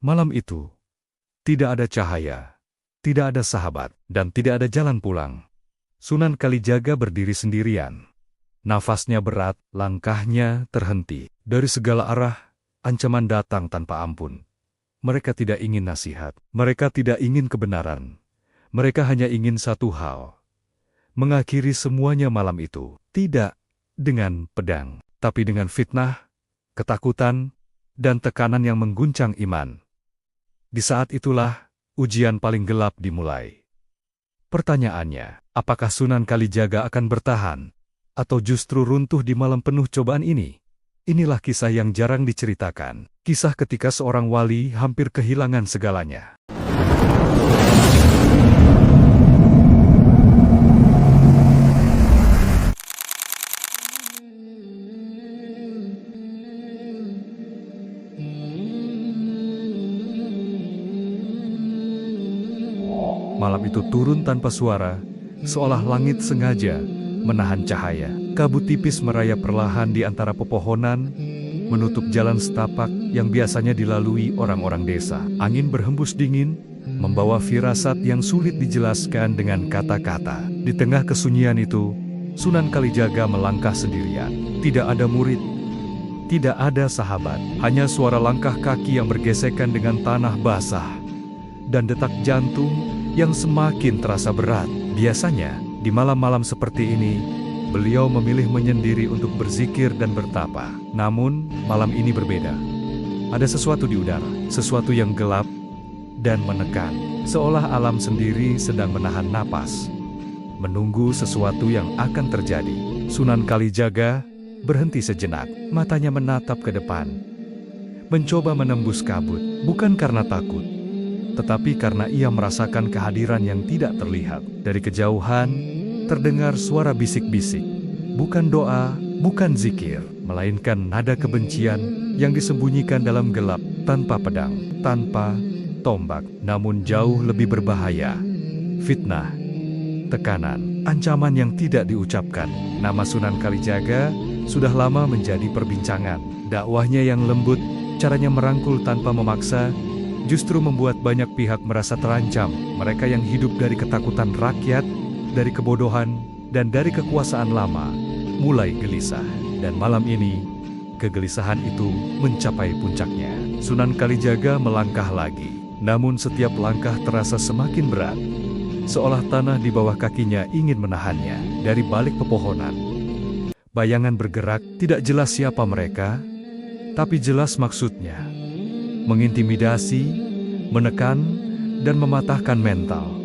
Malam itu, tidak ada cahaya, tidak ada sahabat, dan tidak ada jalan pulang. Sunan Kalijaga berdiri sendirian. Nafasnya berat, langkahnya terhenti. Dari segala arah, ancaman datang tanpa ampun. Mereka tidak ingin nasihat, mereka tidak ingin kebenaran. Mereka hanya ingin satu hal. Mengakhiri semuanya malam itu. Tidak dengan pedang, tapi dengan fitnah, ketakutan, dan tekanan yang mengguncang iman. Di saat itulah, ujian paling gelap dimulai. Pertanyaannya, apakah Sunan Kalijaga akan bertahan? Atau justru runtuh di malam penuh cobaan ini? Inilah kisah yang jarang diceritakan. Kisah ketika seorang wali hampir kehilangan segalanya. Malam itu turun tanpa suara, seolah langit sengaja menahan cahaya. Kabut tipis merayap perlahan di antara pepohonan, menutup jalan setapak yang biasanya dilalui orang-orang desa. Angin berhembus dingin, membawa firasat yang sulit dijelaskan dengan kata-kata. Di tengah kesunyian itu, Sunan Kalijaga melangkah sendirian. Tidak ada murid, tidak ada sahabat, hanya suara langkah kaki yang bergesekan dengan tanah basah, dan detak jantung yang semakin terasa berat. Biasanya, di malam-malam seperti ini, beliau memilih menyendiri untuk berzikir dan bertapa. Namun, malam ini berbeda. Ada sesuatu di udara, sesuatu yang gelap dan menekan. Seolah alam sendiri sedang menahan napas, menunggu sesuatu yang akan terjadi. Sunan Kalijaga berhenti sejenak, matanya menatap ke depan. Mencoba menembus kabut, bukan karena takut, tetapi karena ia merasakan kehadiran yang tidak terlihat. Dari kejauhan, terdengar suara bisik-bisik. Bukan doa, bukan zikir, melainkan nada kebencian yang disembunyikan dalam gelap, tanpa pedang, tanpa tombak, namun jauh lebih berbahaya. Fitnah, tekanan, ancaman yang tidak diucapkan. Nama Sunan Kalijaga sudah lama menjadi perbincangan. Dakwahnya yang lembut, caranya merangkul tanpa memaksa, justru membuat banyak pihak merasa terancam. Mereka yang hidup dari ketakutan rakyat, dari kebodohan, dan dari kekuasaan lama, mulai gelisah. Dan malam ini, kegelisahan itu mencapai puncaknya. Sunan Kalijaga melangkah lagi. Namun setiap langkah terasa semakin berat. Seolah tanah di bawah kakinya ingin menahannya. Dari balik pepohonan, bayangan bergerak, tidak jelas siapa mereka, tapi jelas maksudnya. Mengintimidasi, menekan, dan mematahkan mental.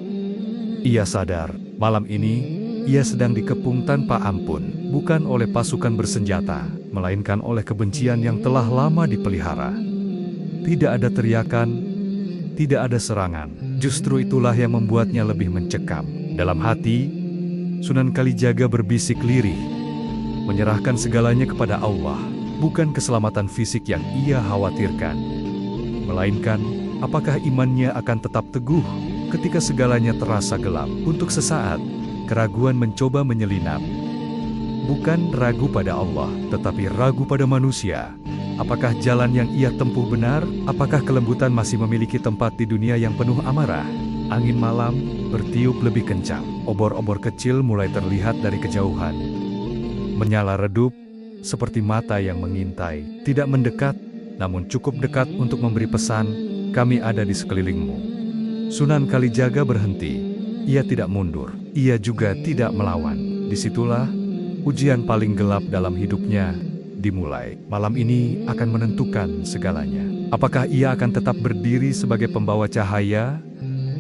Ia sadar, malam ini, ia sedang dikepung tanpa ampun, bukan oleh pasukan bersenjata, melainkan oleh kebencian yang telah lama dipelihara. Tidak ada teriakan, tidak ada serangan. Justru itulah yang membuatnya lebih mencekam. Dalam hati, Sunan Kalijaga berbisik lirih, menyerahkan segalanya kepada Allah, bukan keselamatan fisik yang ia khawatirkan, melainkan apakah imannya akan tetap teguh ketika segalanya terasa gelap. Untuk sesaat, keraguan mencoba menyelinap. Bukan ragu pada Allah, tetapi ragu pada manusia. Apakah jalan yang ia tempuh benar? Apakah kelembutan masih memiliki tempat di dunia yang penuh amarah? Angin malam bertiup lebih kencang. Obor-obor kecil mulai terlihat dari kejauhan, menyala redup seperti mata yang mengintai. Tidak mendekat, namun cukup dekat untuk memberi pesan, kami ada di sekelilingmu. Sunan Kalijaga berhenti. Ia tidak mundur. Ia juga tidak melawan. Disitulah ujian paling gelap dalam hidupnya dimulai. Malam ini akan menentukan segalanya. Apakah ia akan tetap berdiri sebagai pembawa cahaya,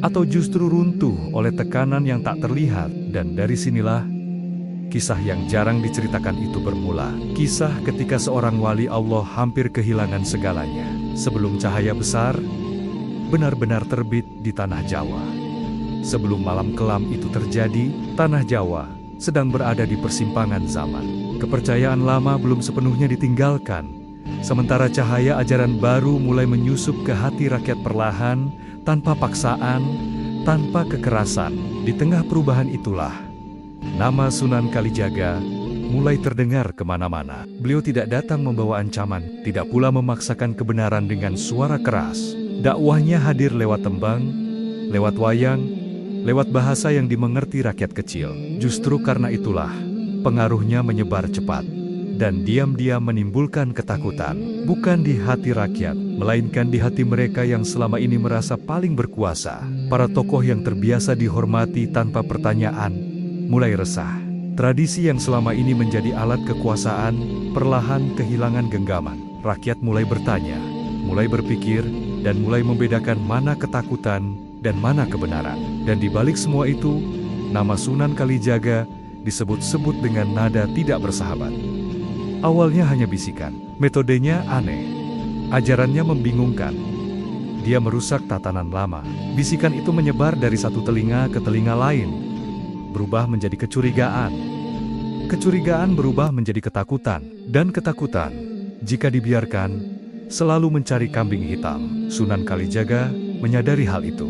atau justru runtuh oleh tekanan yang tak terlihat? Dan dari sinilah kisah yang jarang diceritakan itu bermula. Kisah ketika seorang wali Allah hampir kehilangan segalanya, sebelum cahaya besar benar-benar terbit di tanah Jawa. Sebelum malam kelam itu terjadi, tanah Jawa sedang berada di persimpangan zaman. Kepercayaan lama belum sepenuhnya ditinggalkan, sementara cahaya ajaran baru mulai menyusup ke hati rakyat perlahan, tanpa paksaan, tanpa kekerasan. Di tengah perubahan itulah, nama Sunan Kalijaga mulai terdengar kemana-mana. Beliau tidak datang membawa ancaman, tidak pula memaksakan kebenaran dengan suara keras. Dakwahnya hadir lewat tembang, lewat wayang, lewat bahasa yang dimengerti rakyat kecil. Justru karena itulah, pengaruhnya menyebar cepat dan diam-diam menimbulkan ketakutan, bukan di hati rakyat, melainkan di hati mereka yang selama ini merasa paling berkuasa. Para tokoh yang terbiasa dihormati tanpa pertanyaan mulai resah. Tradisi yang selama ini menjadi alat kekuasaan perlahan kehilangan genggaman. Rakyat mulai bertanya, mulai berpikir, dan mulai membedakan mana ketakutan dan mana kebenaran. Dan di balik semua itu, nama Sunan Kalijaga disebut-sebut dengan nada tidak bersahabat. Awalnya hanya bisikan, metodenya aneh, ajarannya membingungkan. Dia merusak tatanan lama. Bisikan itu menyebar dari satu telinga ke telinga lain, berubah menjadi kecurigaan. Kecurigaan berubah menjadi ketakutan, dan ketakutan, jika dibiarkan, selalu mencari kambing hitam. Sunan Kalijaga menyadari hal itu.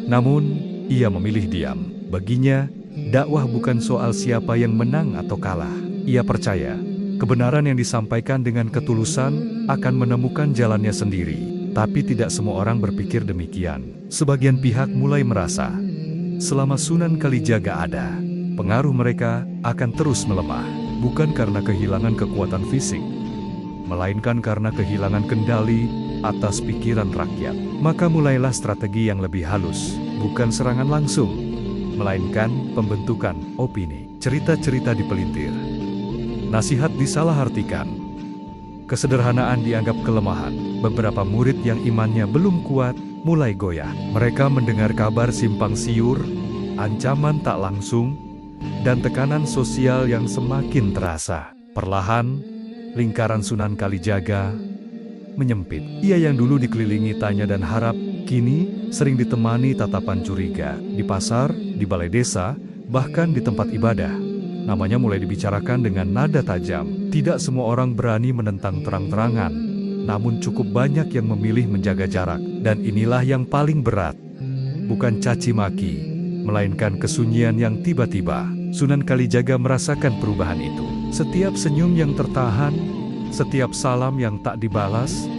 Namun, ia memilih diam. Baginya, dakwah bukan soal siapa yang menang atau kalah. Ia percaya, kebenaran yang disampaikan dengan ketulusan akan menemukan jalannya sendiri. Tapi tidak semua orang berpikir demikian. Sebagian pihak mulai merasa, selama Sunan Kalijaga ada, pengaruh mereka akan terus melemah. Bukan karena kehilangan kekuatan fisik, melainkan karena kehilangan kendali atas pikiran rakyat. Maka mulailah strategi yang lebih halus, bukan serangan langsung, melainkan pembentukan opini. Cerita-cerita dipelintir, nasihat disalahartikan, kesederhanaan dianggap kelemahan. Beberapa murid yang imannya belum kuat mulai goyah. Mereka mendengar kabar simpang siur, ancaman tak langsung, dan tekanan sosial yang semakin terasa. Perlahan, lingkaran Sunan Kalijaga menyempit. Ia yang dulu dikelilingi tanya dan harap, kini sering ditemani tatapan curiga. Di pasar, di balai desa, bahkan di tempat ibadah, namanya mulai dibicarakan dengan nada tajam. Tidak semua orang berani menentang terang-terangan, namun cukup banyak yang memilih menjaga jarak. Dan inilah yang paling berat, bukan caci maki, melainkan kesunyian yang tiba-tiba. Sunan Kalijaga merasakan perubahan itu. Setiap senyum yang tertahan, setiap salam yang tak dibalas,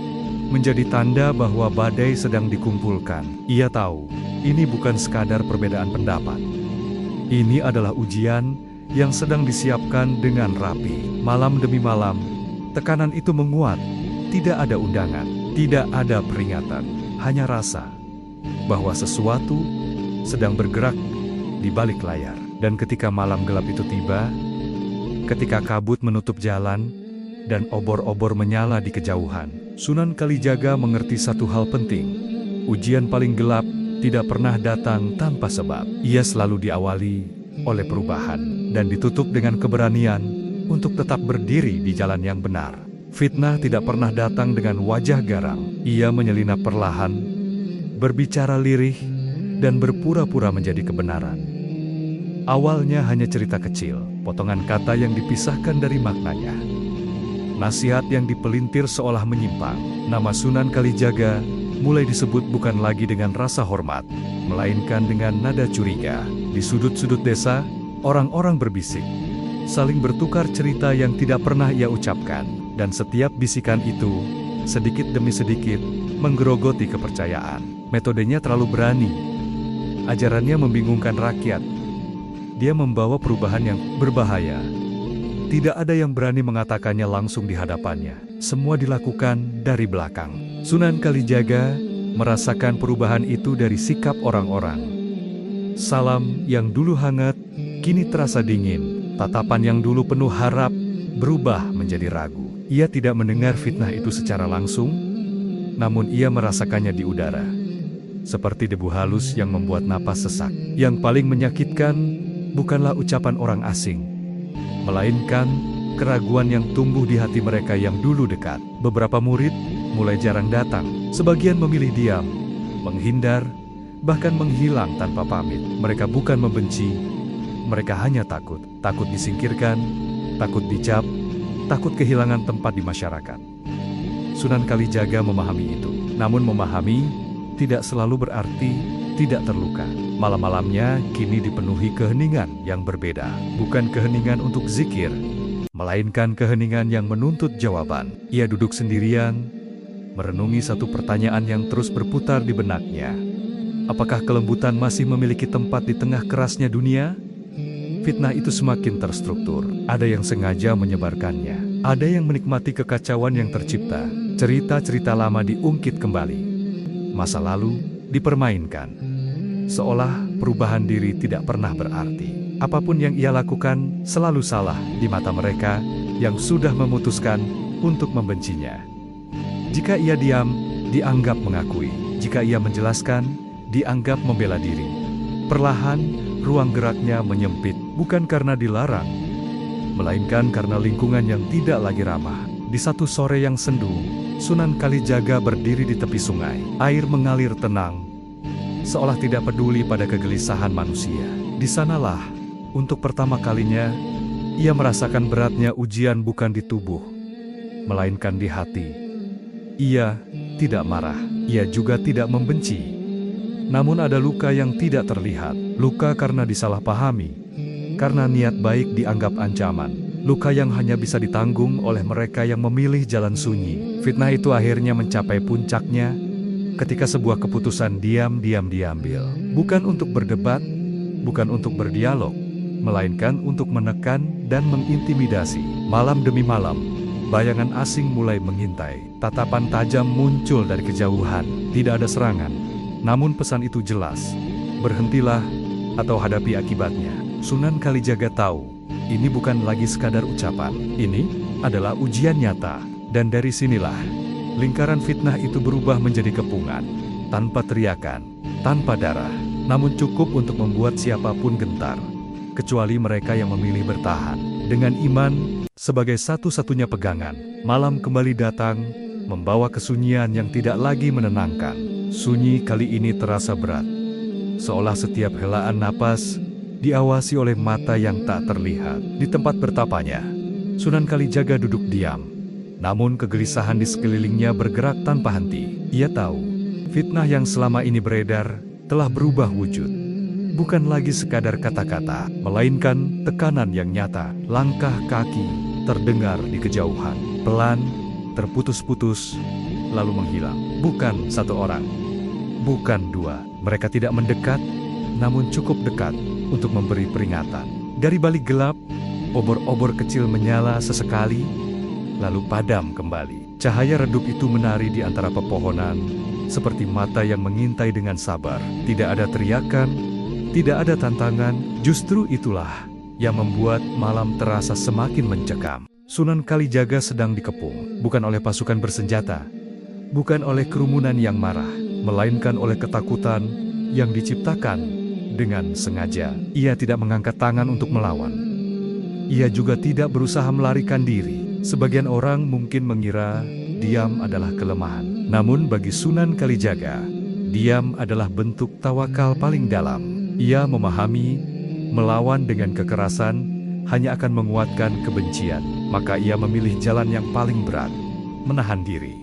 menjadi tanda bahwa badai sedang dikumpulkan. Ia tahu, ini bukan sekadar perbedaan pendapat. Ini adalah ujian yang sedang disiapkan dengan rapi. Malam demi malam, tekanan itu menguat. Tidak ada undangan, tidak ada peringatan, hanya rasa bahwa sesuatu sedang bergerak di balik layar. Dan ketika malam gelap itu tiba, ketika kabut menutup jalan, dan obor-obor menyala di kejauhan, Sunan Kalijaga mengerti satu hal penting. Ujian paling gelap tidak pernah datang tanpa sebab. Ia selalu diawali oleh perubahan, dan ditutup dengan keberanian untuk tetap berdiri di jalan yang benar. Fitnah tidak pernah datang dengan wajah garang. Ia menyelinap perlahan, berbicara lirih, dan berpura-pura menjadi kebenaran. Awalnya hanya cerita kecil, potongan kata yang dipisahkan dari maknanya, nasihat yang dipelintir seolah menyimpang. Nama Sunan Kalijaga mulai disebut bukan lagi dengan rasa hormat, melainkan dengan nada curiga. Di sudut-sudut desa, orang-orang berbisik, saling bertukar cerita yang tidak pernah ia ucapkan. Dan setiap bisikan itu, sedikit demi sedikit, menggerogoti kepercayaan. Metodenya terlalu berani. Ajarannya membingungkan rakyat. Dia membawa perubahan yang berbahaya. Tidak ada yang berani mengatakannya langsung di hadapannya. Semua dilakukan dari belakang. Sunan Kalijaga merasakan perubahan itu dari sikap orang-orang. Salam yang dulu hangat, kini terasa dingin. Tatapan yang dulu penuh harap, berubah menjadi ragu. Ia tidak mendengar fitnah itu secara langsung, namun ia merasakannya di udara. Seperti debu halus yang membuat napas sesak. Yang paling menyakitkan bukanlah ucapan orang asing, melainkan keraguan yang tumbuh di hati mereka yang dulu dekat. Beberapa murid mulai jarang datang. Sebagian memilih diam, menghindar, bahkan menghilang tanpa pamit. Mereka bukan membenci, mereka hanya takut. Takut disingkirkan, takut dicap, takut kehilangan tempat di masyarakat. Sunan Kalijaga memahami itu. Namun memahami tidak selalu berarti tidak terluka. Malam-malamnya kini dipenuhi keheningan yang berbeda. Bukan keheningan untuk zikir, melainkan keheningan yang menuntut jawaban. Ia duduk sendirian, merenungi satu pertanyaan yang terus berputar di benaknya. Apakah kelembutan masih memiliki tempat di tengah kerasnya dunia? Fitnah itu semakin terstruktur. Ada yang sengaja menyebarkannya. Ada yang menikmati kekacauan yang tercipta. Cerita-cerita lama diungkit kembali. Masa lalu dipermainkan. Seolah perubahan diri tidak pernah berarti. Apapun yang ia lakukan selalu salah di mata mereka yang sudah memutuskan untuk membencinya. Jika ia diam, dianggap mengakui. Jika ia menjelaskan, dianggap membela diri. Perlahan, ruang geraknya menyempit, bukan karena dilarang, melainkan karena lingkungan yang tidak lagi ramah. Di satu sore yang sendu, Sunan Kalijaga berdiri di tepi sungai. Air mengalir tenang, seolah tidak peduli pada kegelisahan manusia. Di sanalah, untuk pertama kalinya, ia merasakan beratnya ujian bukan di tubuh, melainkan di hati. Ia tidak marah, ia juga tidak membenci. Namun ada luka yang tidak terlihat, luka karena disalahpahami, karena niat baik dianggap ancaman, luka yang hanya bisa ditanggung oleh mereka yang memilih jalan sunyi. Fitnah itu akhirnya mencapai puncaknya ketika sebuah keputusan diam-diam diambil. Bukan untuk berdebat, bukan untuk berdialog, melainkan untuk menekan dan mengintimidasi. Malam demi malam, bayangan asing mulai mengintai. Tatapan tajam muncul dari kejauhan. Tidak ada serangan, namun pesan itu jelas, berhentilah atau hadapi akibatnya. Sunan Kalijaga tahu, ini bukan lagi sekadar ucapan, ini adalah ujian nyata. Dan dari sinilah, lingkaran fitnah itu berubah menjadi kepungan, tanpa teriakan, tanpa darah, namun cukup untuk membuat siapapun gentar, kecuali mereka yang memilih bertahan. Dengan iman sebagai satu-satunya pegangan, malam kembali datang, membawa kesunyian yang tidak lagi menenangkan. Sunyi kali ini terasa berat, seolah setiap helaan napas diawasi oleh mata yang tak terlihat. Di tempat bertapanya, Sunan Kalijaga duduk diam, namun kegelisahan di sekelilingnya bergerak tanpa henti. Ia tahu, fitnah yang selama ini beredar telah berubah wujud. Bukan lagi sekadar kata-kata, melainkan tekanan yang nyata. Langkah kaki terdengar di kejauhan, pelan, terputus-putus, lalu menghilang. Bukan satu orang, bukan dua. Mereka tidak mendekat, namun cukup dekat untuk memberi peringatan. Dari balik gelap, obor-obor kecil menyala sesekali, lalu padam kembali. Cahaya redup itu menari di antara pepohonan, seperti mata yang mengintai dengan sabar. Tidak ada teriakan, tidak ada tantangan. Justru itulah yang membuat malam terasa semakin mencekam. Sunan Kalijaga sedang dikepung, bukan oleh pasukan bersenjata, bukan oleh kerumunan yang marah, melainkan oleh ketakutan yang diciptakan dengan sengaja. Ia tidak mengangkat tangan untuk melawan. Ia juga tidak berusaha melarikan diri. Sebagian orang mungkin mengira diam adalah kelemahan. Namun bagi Sunan Kalijaga, diam adalah bentuk tawakal paling dalam. Ia memahami, melawan dengan kekerasan hanya akan menguatkan kebencian. Maka ia memilih jalan yang paling berat, menahan diri.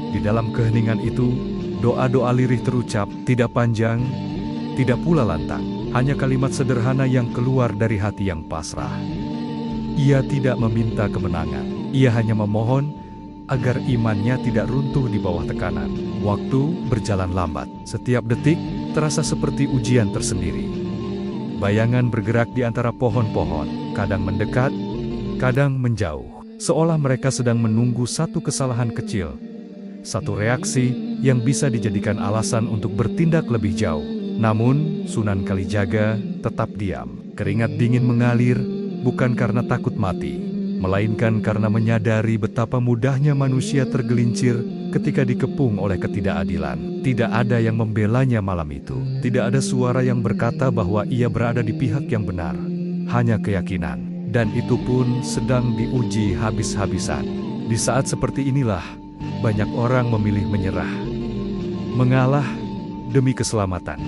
Di dalam keheningan itu, doa-doa lirih terucap, tidak panjang, tidak pula lantang. Hanya kalimat sederhana yang keluar dari hati yang pasrah. Ia tidak meminta kemenangan. Ia hanya memohon agar imannya tidak runtuh di bawah tekanan. Waktu berjalan lambat. Setiap detik terasa seperti ujian tersendiri. Bayangan bergerak di antara pohon-pohon, kadang mendekat, kadang menjauh, seolah mereka sedang menunggu satu kesalahan kecil, satu reaksi yang bisa dijadikan alasan untuk bertindak lebih jauh. Namun, Sunan Kalijaga tetap diam. Keringat dingin mengalir, bukan karena takut mati, melainkan karena menyadari betapa mudahnya manusia tergelincir ketika dikepung oleh ketidakadilan. Tidak ada yang membelanya malam itu. Tidak ada suara yang berkata bahwa ia berada di pihak yang benar. Hanya keyakinan. Dan itu pun sedang diuji habis-habisan. Di saat seperti inilah, banyak orang memilih menyerah, mengalah demi keselamatan,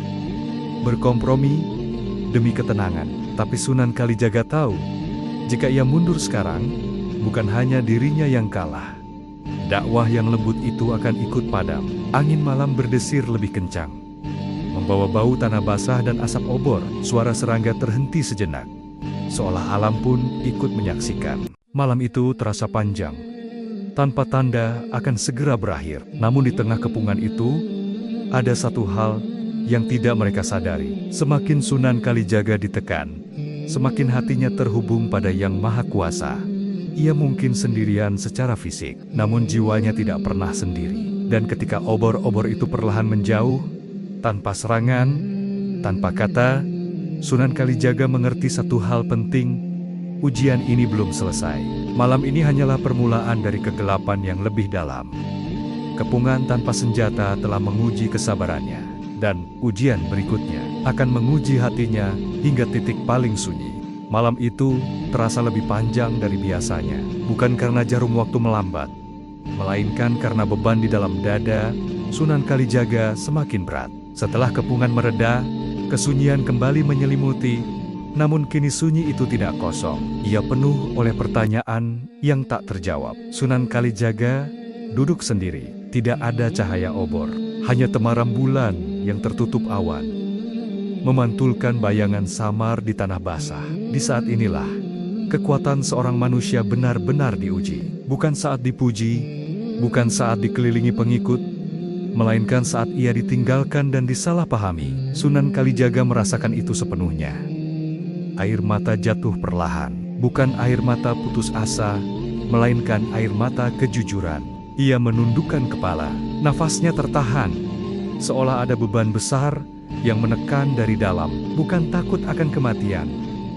berkompromi demi ketenangan. Tapi Sunan Kalijaga tahu, jika ia mundur sekarang, bukan hanya dirinya yang kalah. Dakwah yang lembut itu akan ikut padam. Angin malam berdesir lebih kencang, membawa bau tanah basah dan asap obor. Suara serangga terhenti sejenak, seolah alam pun ikut menyaksikan. Malam itu terasa panjang, tanpa tanda akan segera berakhir. Namun di tengah kepungan itu, ada satu hal yang tidak mereka sadari. Semakin Sunan Kalijaga ditekan, semakin hatinya terhubung pada Yang Maha Kuasa. Ia mungkin sendirian secara fisik, namun jiwanya tidak pernah sendiri. Dan ketika obor-obor itu perlahan menjauh, tanpa serangan, tanpa kata, Sunan Kalijaga mengerti satu hal penting, ujian ini belum selesai. Malam ini hanyalah permulaan dari kegelapan yang lebih dalam. Kepungan tanpa senjata telah menguji kesabarannya, dan ujian berikutnya akan menguji hatinya hingga titik paling sunyi. Malam itu terasa lebih panjang dari biasanya, bukan karena jarum waktu melambat, melainkan karena beban di dalam dada Sunan Kalijaga semakin berat. Setelah kepungan mereda, kesunyian kembali menyelimuti, namun kini sunyi itu tidak kosong. Ia penuh oleh pertanyaan yang tak terjawab. Sunan Kalijaga duduk sendiri, tidak ada cahaya obor, hanya temaram bulan yang tertutup awan, memantulkan bayangan samar di tanah basah. Di saat inilah, kekuatan seorang manusia benar-benar diuji. Bukan saat dipuji, bukan saat dikelilingi pengikut, melainkan saat ia ditinggalkan dan disalahpahami. Sunan Kalijaga merasakan itu sepenuhnya. Air mata jatuh perlahan, bukan air mata putus asa, melainkan air mata kejujuran. Ia menundukkan kepala, nafasnya tertahan, seolah ada beban besar yang menekan dari dalam. Bukan takut akan kematian,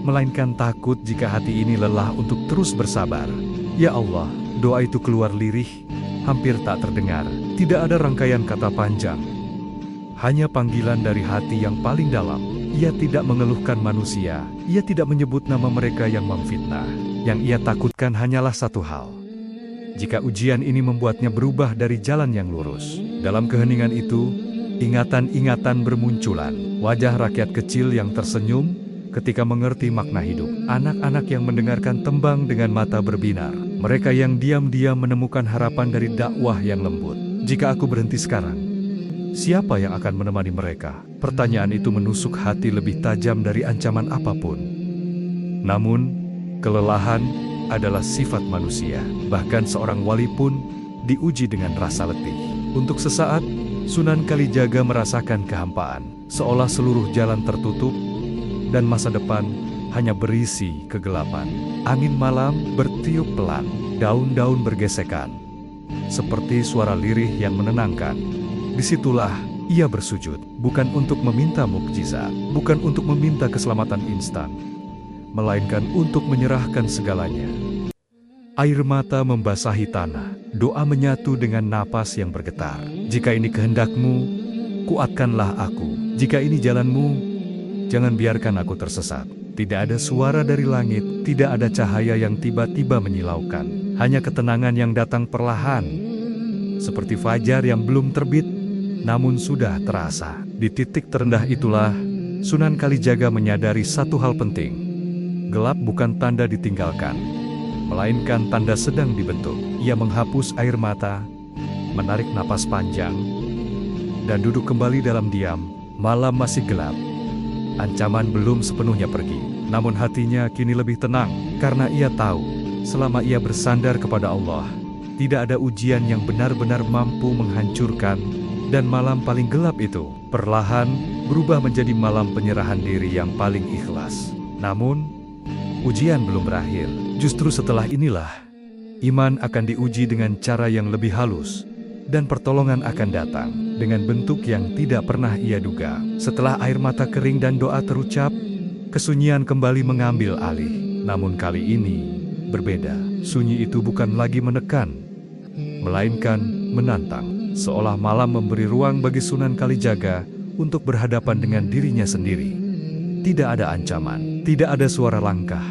melainkan takut jika hati ini lelah untuk terus bersabar. Ya Allah, doa itu keluar lirih, hampir tak terdengar. Tidak ada rangkaian kata panjang, hanya panggilan dari hati yang paling dalam. Ia tidak mengeluhkan manusia, ia tidak menyebut nama mereka yang memfitnah. Yang ia takutkan hanyalah satu hal. Jika ujian ini membuatnya berubah dari jalan yang lurus. Dalam keheningan itu, ingatan-ingatan bermunculan. Wajah rakyat kecil yang tersenyum ketika mengerti makna hidup. Anak-anak yang mendengarkan tembang dengan mata berbinar. Mereka yang diam-diam menemukan harapan dari dakwah yang lembut. Jika aku berhenti sekarang, siapa yang akan menemani mereka? Pertanyaan itu menusuk hati lebih tajam dari ancaman apapun. Namun, kelelahan adalah sifat manusia. Bahkan seorang wali pun diuji dengan rasa letih. Untuk sesaat, Sunan Kalijaga merasakan kehampaan, seolah seluruh jalan tertutup dan masa depan hanya berisi kegelapan. Angin malam bertiup pelan, daun-daun bergesekan, seperti suara lirih yang menenangkan. Disitulah ia bersujud, bukan untuk meminta mukjizat, bukan untuk meminta keselamatan instan, melainkan untuk menyerahkan segalanya. Air mata membasahi tanah, doa menyatu dengan napas yang bergetar. Jika ini kehendakmu, kuatkanlah aku. Jika ini jalanmu, jangan biarkan aku tersesat. Tidak ada suara dari langit, tidak ada cahaya yang tiba-tiba menyilaukan. Hanya ketenangan yang datang perlahan, seperti fajar yang belum terbit, namun sudah terasa. Di titik terendah itulah, Sunan Kalijaga menyadari satu hal penting. Gelap bukan tanda ditinggalkan, melainkan tanda sedang dibentuk. Ia menghapus air mata, menarik napas panjang, dan duduk kembali dalam diam. Malam masih gelap, ancaman belum sepenuhnya pergi. Namun hatinya kini lebih tenang, karena ia tahu, selama ia bersandar kepada Allah, tidak ada ujian yang benar-benar mampu menghancurkan. Dan malam paling gelap itu, perlahan berubah menjadi malam penyerahan diri yang paling ikhlas. Namun, ujian belum berakhir. Justru setelah inilah, iman akan diuji dengan cara yang lebih halus, dan pertolongan akan datang dengan bentuk yang tidak pernah ia duga. Setelah air mata kering dan doa terucap, kesunyian kembali mengambil alih. Namun kali ini berbeda. Sunyi itu bukan lagi menekan, melainkan menantang. Seolah malam memberi ruang bagi Sunan Kalijaga untuk berhadapan dengan dirinya sendiri. Tidak ada ancaman, tidak ada suara langkah.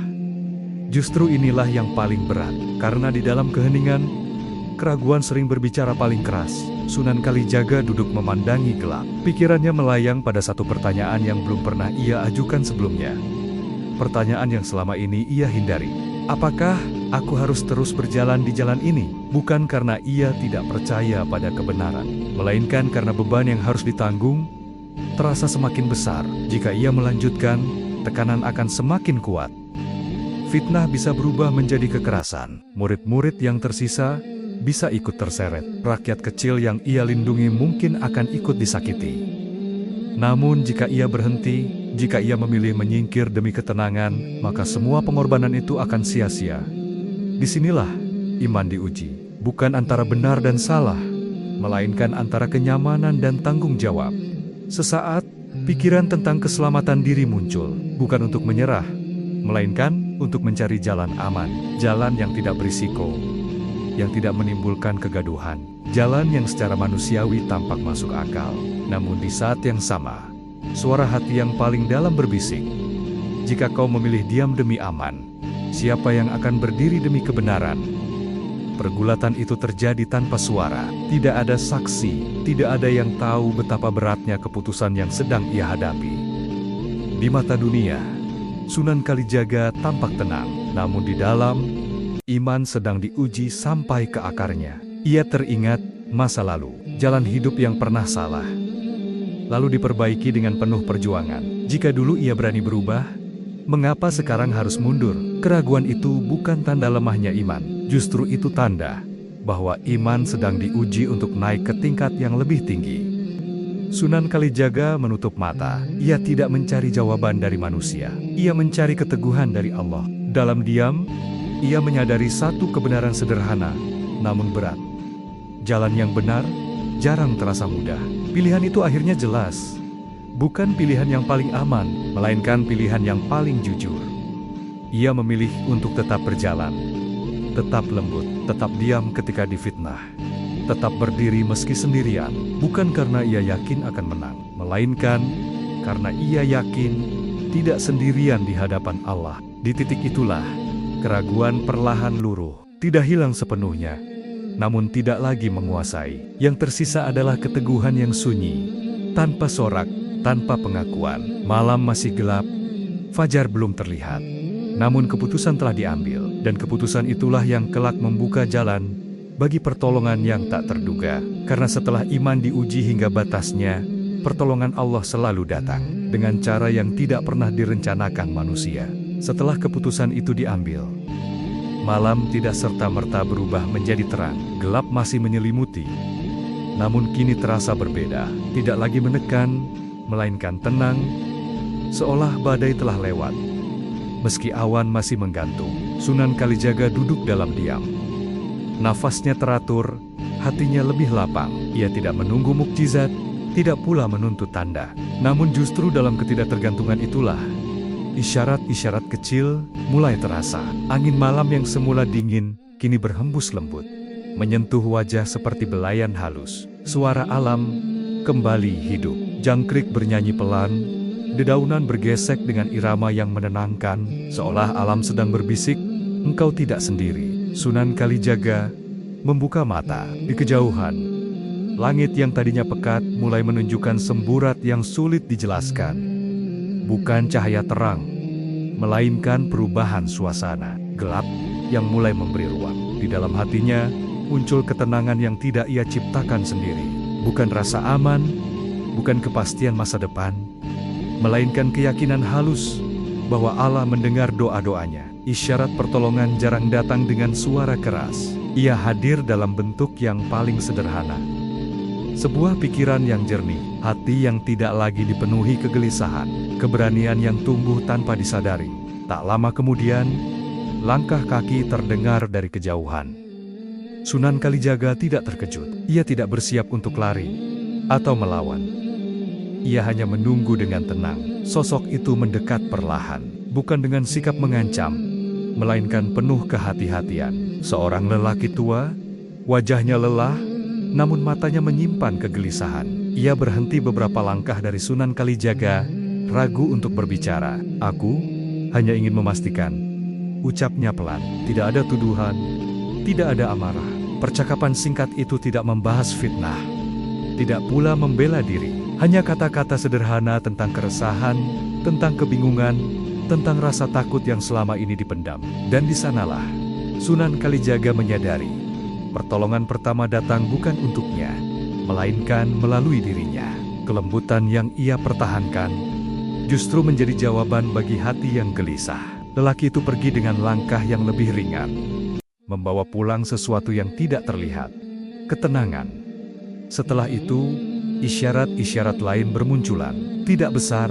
Justru inilah yang paling berat, karena di dalam keheningan, keraguan sering berbicara paling keras. Sunan Kalijaga duduk memandangi gelap. Pikirannya melayang pada satu pertanyaan yang belum pernah ia ajukan sebelumnya. Pertanyaan yang selama ini ia hindari. Apakah aku harus terus berjalan di jalan ini? Bukan karena ia tidak percaya pada kebenaran, melainkan karena beban yang harus ditanggung terasa semakin besar. Jika ia melanjutkan, tekanan akan semakin kuat. Fitnah bisa berubah menjadi kekerasan. Murid-murid yang tersisa bisa ikut terseret. Rakyat kecil yang ia lindungi mungkin akan ikut disakiti. Namun jika ia berhenti, jika ia memilih menyingkir demi ketenangan, maka semua pengorbanan itu akan sia-sia. Disinilah iman diuji, bukan antara benar dan salah, melainkan antara kenyamanan dan tanggung jawab. Sesaat, pikiran tentang keselamatan diri muncul, bukan untuk menyerah, melainkan untuk mencari jalan aman, jalan yang tidak berisiko, yang tidak menimbulkan kegaduhan, jalan yang secara manusiawi tampak masuk akal. Namun di saat yang sama, suara hati yang paling dalam berbisik, jika kau memilih diam demi aman, siapa yang akan berdiri demi kebenaran? Pergulatan itu terjadi tanpa suara, tidak ada saksi, tidak ada yang tahu betapa beratnya keputusan yang sedang ia hadapi. Di mata dunia, Sunan Kalijaga tampak tenang, namun di dalam, iman sedang diuji sampai ke akarnya. Ia teringat masa lalu, jalan hidup yang pernah salah, lalu diperbaiki dengan penuh perjuangan. Jika dulu ia berani berubah, mengapa sekarang harus mundur? Keraguan itu bukan tanda lemahnya iman, justru itu tanda bahwa iman sedang diuji untuk naik ke tingkat yang lebih tinggi. Sunan Kalijaga menutup mata. Ia tidak mencari jawaban dari manusia. Ia mencari keteguhan dari Allah. Dalam diam, ia menyadari satu kebenaran sederhana, namun berat. Jalan yang benar jarang terasa mudah. Pilihan itu akhirnya jelas. Bukan pilihan yang paling aman, melainkan pilihan yang paling jujur. Ia memilih untuk tetap berjalan, tetap lembut, tetap diam ketika difitnah, tetap berdiri meski sendirian, bukan karena ia yakin akan menang, melainkan karena ia yakin tidak sendirian di hadapan Allah. Di titik itulah, keraguan perlahan luruh, tidak hilang sepenuhnya, namun tidak lagi menguasai. Yang tersisa adalah keteguhan yang sunyi, tanpa sorak, tanpa pengakuan. Malam masih gelap, fajar belum terlihat. Namun keputusan telah diambil, dan keputusan itulah yang kelak membuka jalan bagi pertolongan yang tak terduga. Karena setelah iman diuji hingga batasnya, pertolongan Allah selalu datang dengan cara yang tidak pernah direncanakan manusia. Setelah keputusan itu diambil, malam tidak serta-merta berubah menjadi terang. Gelap masih menyelimuti, namun kini terasa berbeda. Tidak lagi menekan, melainkan tenang, seolah badai telah lewat. Meski awan masih menggantung, Sunan Kalijaga duduk dalam diam. Nafasnya teratur, hatinya lebih lapang. Ia tidak menunggu mukjizat, tidak pula menuntut tanda. Namun justru dalam ketidaktergantungan itulah, isyarat-isyarat kecil mulai terasa. Angin malam yang semula dingin, kini berhembus lembut, menyentuh wajah seperti belayan halus. Suara alam kembali hidup. Jangkrik bernyanyi pelan, dedaunan bergesek dengan irama yang menenangkan, seolah alam sedang berbisik, engkau tidak sendiri. Sunan Kalijaga membuka mata. Di kejauhan, langit yang tadinya pekat mulai menunjukkan semburat yang sulit dijelaskan. Bukan cahaya terang, melainkan perubahan suasana. Gelap yang mulai memberi ruang. Di dalam hatinya, muncul ketenangan yang tidak ia ciptakan sendiri. Bukan rasa aman, bukan kepastian masa depan, melainkan keyakinan halus bahwa Allah mendengar doa-doanya. Isyarat pertolongan jarang datang dengan suara keras. Ia hadir dalam bentuk yang paling sederhana. Sebuah pikiran yang jernih, hati yang tidak lagi dipenuhi kegelisahan, keberanian yang tumbuh tanpa disadari. Tak lama kemudian, langkah kaki terdengar dari kejauhan. Sunan Kalijaga tidak terkejut. Ia tidak bersiap untuk lari atau melawan. Ia hanya menunggu dengan tenang. Sosok itu mendekat perlahan, bukan dengan sikap mengancam, melainkan penuh kehati-hatian. Seorang lelaki tua, wajahnya lelah, namun matanya menyimpan kegelisahan. Ia berhenti beberapa langkah dari Sunan Kalijaga, ragu untuk berbicara. Aku hanya ingin memastikan, ucapnya pelan. Tidak ada tuduhan, tidak ada amarah. Percakapan singkat itu tidak membahas fitnah, tidak pula membela diri. Hanya kata-kata sederhana tentang keresahan, tentang kebingungan, tentang rasa takut yang selama ini dipendam. Dan di sanalah Sunan Kalijaga menyadari, pertolongan pertama datang bukan untuknya, melainkan melalui dirinya. Kelembutan yang ia pertahankan justru menjadi jawaban bagi hati yang gelisah. Lelaki itu pergi dengan langkah yang lebih ringan. membawa pulang sesuatu yang tidak terlihat. Ketenangan. Setelah itu, isyarat-isyarat lain bermunculan. Tidak besar,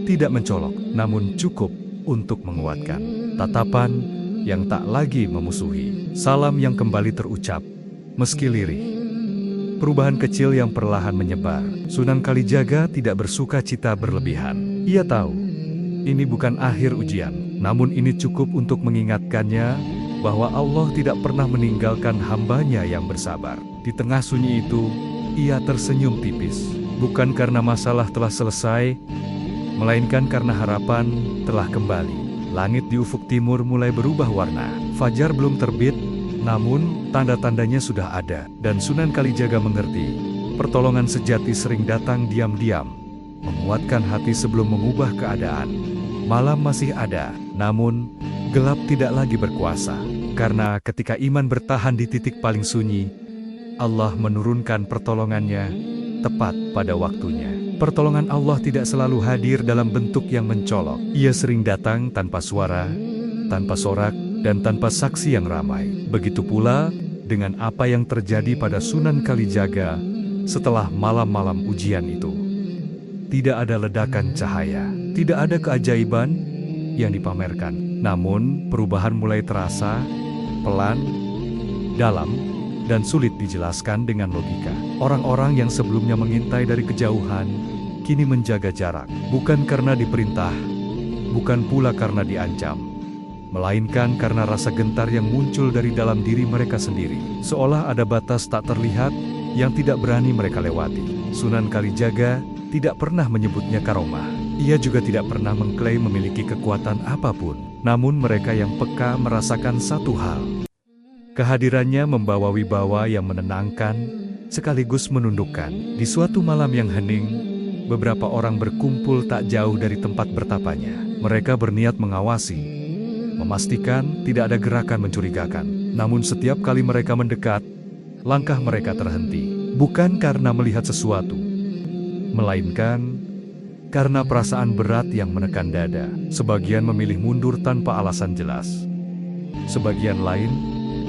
tidak mencolok, namun cukup untuk menguatkan. Tatapan yang tak lagi memusuhi. Salam yang kembali terucap, meski lirih. Perubahan kecil yang perlahan menyebar. Sunan Kalijaga tidak bersuka cita berlebihan. Ia tahu, ini bukan akhir ujian, namun ini cukup untuk mengingatkannya bahwa Allah tidak pernah meninggalkan hambanya yang bersabar. Di tengah sunyi itu, ia tersenyum tipis. Bukan karena masalah telah selesai, melainkan karena harapan telah kembali. Langit di ufuk timur mulai berubah warna. Fajar belum terbit, namun tanda-tandanya sudah ada. Dan Sunan Kalijaga mengerti, pertolongan sejati sering datang diam-diam, menguatkan hati sebelum mengubah keadaan. Malam masih ada, namun gelap tidak lagi berkuasa. Karena ketika iman bertahan di titik paling sunyi, Allah menurunkan pertolongannya tepat pada waktunya. Pertolongan Allah tidak selalu hadir dalam bentuk yang mencolok. Ia sering datang tanpa suara, tanpa sorak, dan tanpa saksi yang ramai. Begitu pula dengan apa yang terjadi pada Sunan Kalijaga setelah malam-malam ujian itu. Tidak ada ledakan cahaya, tidak ada keajaiban yang dipamerkan. Namun perubahan mulai terasa, pelan, dalam, dan sulit dijelaskan dengan logika. Orang-orang yang sebelumnya mengintai dari kejauhan, kini menjaga jarak. Bukan karena diperintah, bukan pula karena diancam, melainkan karena rasa gentar yang muncul dari dalam diri mereka sendiri. Seolah ada batas tak terlihat yang tidak berani mereka lewati. Sunan Kalijaga tidak pernah menyebutnya karomah. Ia juga tidak pernah mengklaim memiliki kekuatan apapun. Namun mereka yang peka merasakan satu hal. Kehadirannya membawa wibawa yang menenangkan, sekaligus menundukkan. Di suatu malam yang hening, beberapa orang berkumpul tak jauh dari tempat bertapanya. Mereka berniat mengawasi, memastikan tidak ada gerakan mencurigakan. Namun setiap kali mereka mendekat, langkah mereka terhenti. Bukan karena melihat sesuatu, melainkan karena perasaan berat yang menekan dada. Sebagian memilih mundur tanpa alasan jelas. Sebagian lain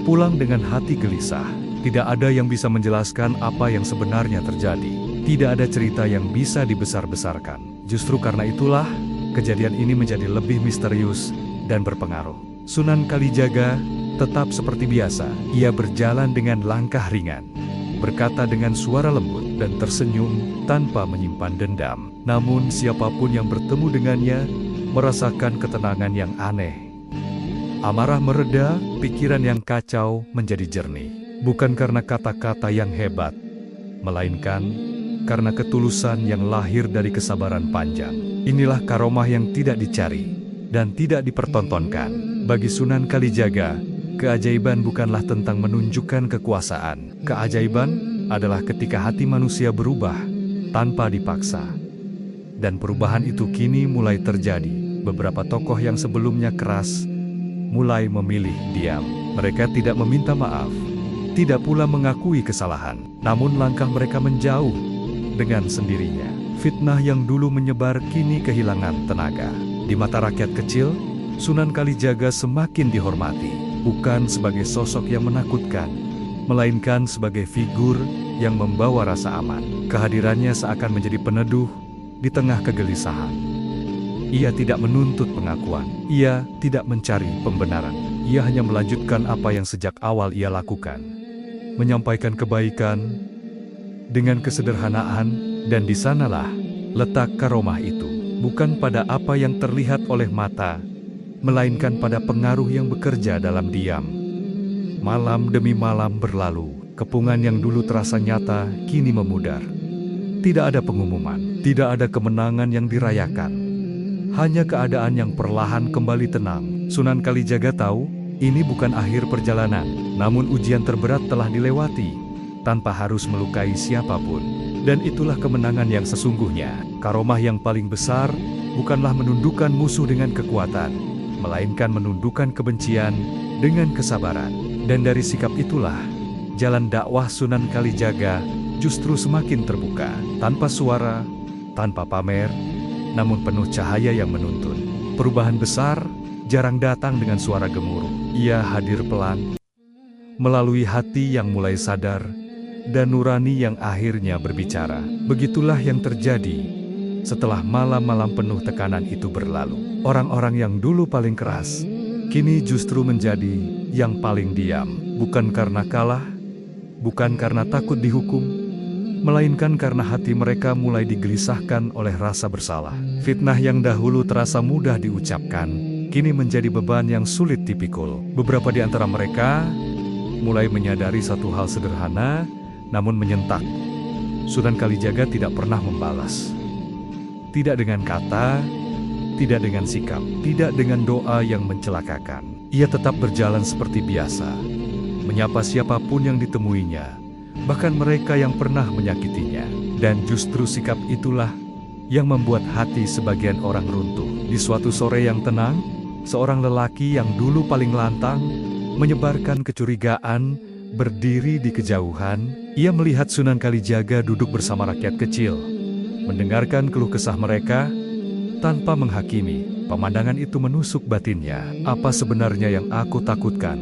pulang dengan hati gelisah. Tidak ada yang bisa menjelaskan apa yang sebenarnya terjadi. Tidak ada cerita yang bisa dibesar-besarkan. Justru karena itulah, kejadian ini menjadi lebih misterius dan berpengaruh. Sunan Kalijaga tetap seperti biasa. Ia berjalan dengan langkah ringan, berkata dengan suara lembut, dan tersenyum tanpa menyimpan dendam. Namun siapapun yang bertemu dengannya merasakan ketenangan yang aneh. Amarah mereda, pikiran yang kacau menjadi jernih. Bukan karena kata-kata yang hebat, melainkan karena ketulusan yang lahir dari kesabaran panjang. Inilah karomah yang tidak dicari dan tidak dipertontonkan. Bagi Sunan Kalijaga, keajaiban bukanlah tentang menunjukkan kekuasaan. Keajaiban adalah ketika hati manusia berubah tanpa dipaksa. Dan perubahan itu kini mulai terjadi. Beberapa tokoh yang sebelumnya keras mulai memilih diam. Mereka tidak meminta maaf, tidak pula mengakui kesalahan. Namun langkah mereka menjauh dengan sendirinya. Fitnah yang dulu menyebar kini kehilangan tenaga. Di mata rakyat kecil, Sunan Kalijaga semakin dihormati. Bukan sebagai sosok yang menakutkan, melainkan sebagai figur yang membawa rasa aman. Kehadirannya seakan menjadi peneduh di tengah kegelisahan. Ia tidak menuntut pengakuan, ia tidak mencari pembenaran. Ia hanya melanjutkan apa yang sejak awal ia lakukan. Menyampaikan kebaikan dengan kesederhanaan, dan di sanalah letak karomah itu. Bukan pada apa yang terlihat oleh mata, melainkan pada pengaruh yang bekerja dalam diam. Malam demi malam berlalu, kepungan yang dulu terasa nyata kini memudar. Tidak ada pengumuman, tidak ada kemenangan yang dirayakan. Hanya keadaan yang perlahan kembali tenang. Sunan Kalijaga tahu, ini bukan akhir perjalanan, namun ujian terberat telah dilewati, tanpa harus melukai siapapun. Dan itulah kemenangan yang sesungguhnya. Karomah yang paling besar, bukanlah menundukkan musuh dengan kekuatan, melainkan menundukkan kebencian dengan kesabaran. Dan dari sikap itulah, jalan dakwah Sunan Kalijaga justru semakin terbuka, tanpa suara, tanpa pamer, namun penuh cahaya yang menuntun. Perubahan besar jarang datang dengan suara gemuruh. Ia hadir pelan, melalui hati yang mulai sadar, dan nurani yang akhirnya berbicara. Begitulah yang terjadi setelah malam-malam penuh tekanan itu berlalu. Orang-orang yang dulu paling keras, kini justru menjadi yang paling diam. Bukan karena kalah, bukan karena takut dihukum, melainkan karena hati mereka mulai digelisahkan oleh rasa bersalah. Fitnah yang dahulu terasa mudah diucapkan, kini menjadi beban yang sulit dipikul. Beberapa di antara mereka mulai menyadari satu hal sederhana, namun menyentak. Sunan Kalijaga tidak pernah membalas. Tidak dengan kata, tidak dengan sikap, tidak dengan doa yang mencelakakan. Ia tetap berjalan seperti biasa, menyapa siapapun yang ditemuinya, bahkan mereka yang pernah menyakitinya. Dan justru sikap itulah yang membuat hati sebagian orang runtuh. Di suatu sore yang tenang, seorang lelaki yang dulu paling lantang, menyebarkan kecurigaan, berdiri di kejauhan. Ia melihat Sunan Kalijaga duduk bersama rakyat kecil, mendengarkan keluh kesah mereka, tanpa menghakimi. Pemandangan itu menusuk batinnya. Apa sebenarnya yang aku takutkan?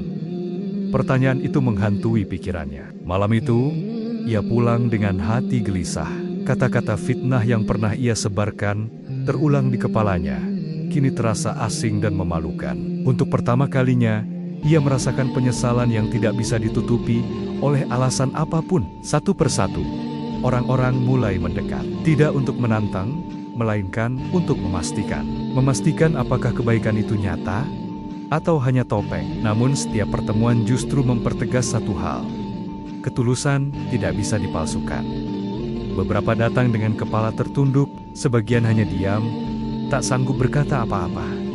Pertanyaan itu menghantui pikirannya. Malam itu, ia pulang dengan hati gelisah. Kata-kata fitnah yang pernah ia sebarkan terulang di kepalanya, kini terasa asing dan memalukan. Untuk pertama kalinya, ia merasakan penyesalan yang tidak bisa ditutupi oleh alasan apapun. Satu persatu, orang-orang mulai mendekat. Tidak untuk menantang, melainkan untuk memastikan. Memastikan apakah kebaikan itu nyata atau hanya topeng. Namun setiap pertemuan justru mempertegas satu hal. Ketulusan tidak bisa dipalsukan. Beberapa datang dengan kepala tertunduk, sebagian hanya diam, tak sanggup berkata apa-apa.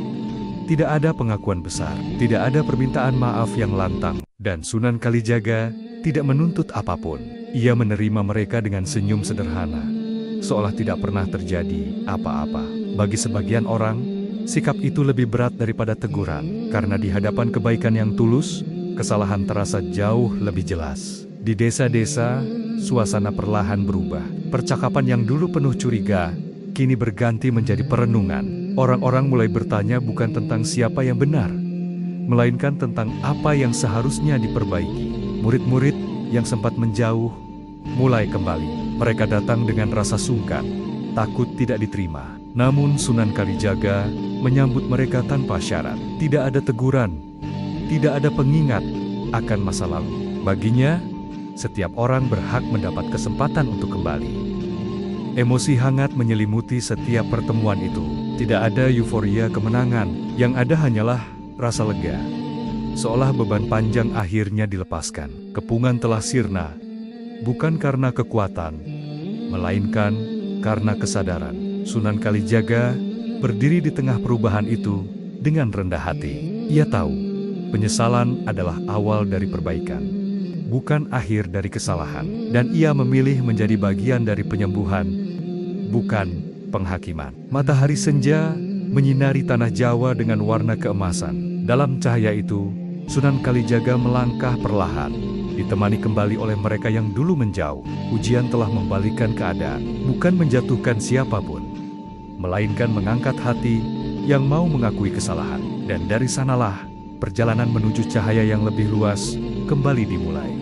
Tidak ada pengakuan besar, tidak ada permintaan maaf yang lantang, dan Sunan Kalijaga tidak menuntut apapun. Ia menerima mereka dengan senyum sederhana, seolah tidak pernah terjadi apa-apa. Bagi sebagian orang, sikap itu lebih berat daripada teguran, karena di hadapan kebaikan yang tulus, kesalahan terasa jauh lebih jelas. Di desa-desa, suasana perlahan berubah. Percakapan yang dulu penuh curiga, kini berganti menjadi perenungan. Orang-orang mulai bertanya bukan tentang siapa yang benar, melainkan tentang apa yang seharusnya diperbaiki. Murid-murid yang sempat menjauh, mulai kembali. Mereka datang dengan rasa sungkan, takut tidak diterima. Namun Sunan Kalijaga menyambut mereka tanpa syarat. Tidak ada teguran, tidak ada pengingat akan masa lalu. Baginya, setiap orang berhak mendapat kesempatan untuk kembali. Emosi hangat menyelimuti setiap pertemuan itu. Tidak ada euforia kemenangan, yang ada hanyalah rasa lega. Seolah beban panjang akhirnya dilepaskan. Kepungan telah sirna, bukan karena kekuatan, melainkan karena kesadaran. Sunan Kalijaga berdiri di tengah perubahan itu dengan rendah hati. Ia tahu, penyesalan adalah awal dari perbaikan, bukan akhir dari kesalahan. Dan ia memilih menjadi bagian dari penyembuhan, bukan penghakiman. Matahari senja menyinari tanah Jawa dengan warna keemasan. Dalam cahaya itu, Sunan Kalijaga melangkah perlahan, ditemani kembali oleh mereka yang dulu menjauh. Ujian telah membalikkan keadaan, bukan menjatuhkan siapapun, melainkan mengangkat hati yang mau mengakui kesalahan. Dan dari sanalah, perjalanan menuju cahaya yang lebih luas kembali dimulai.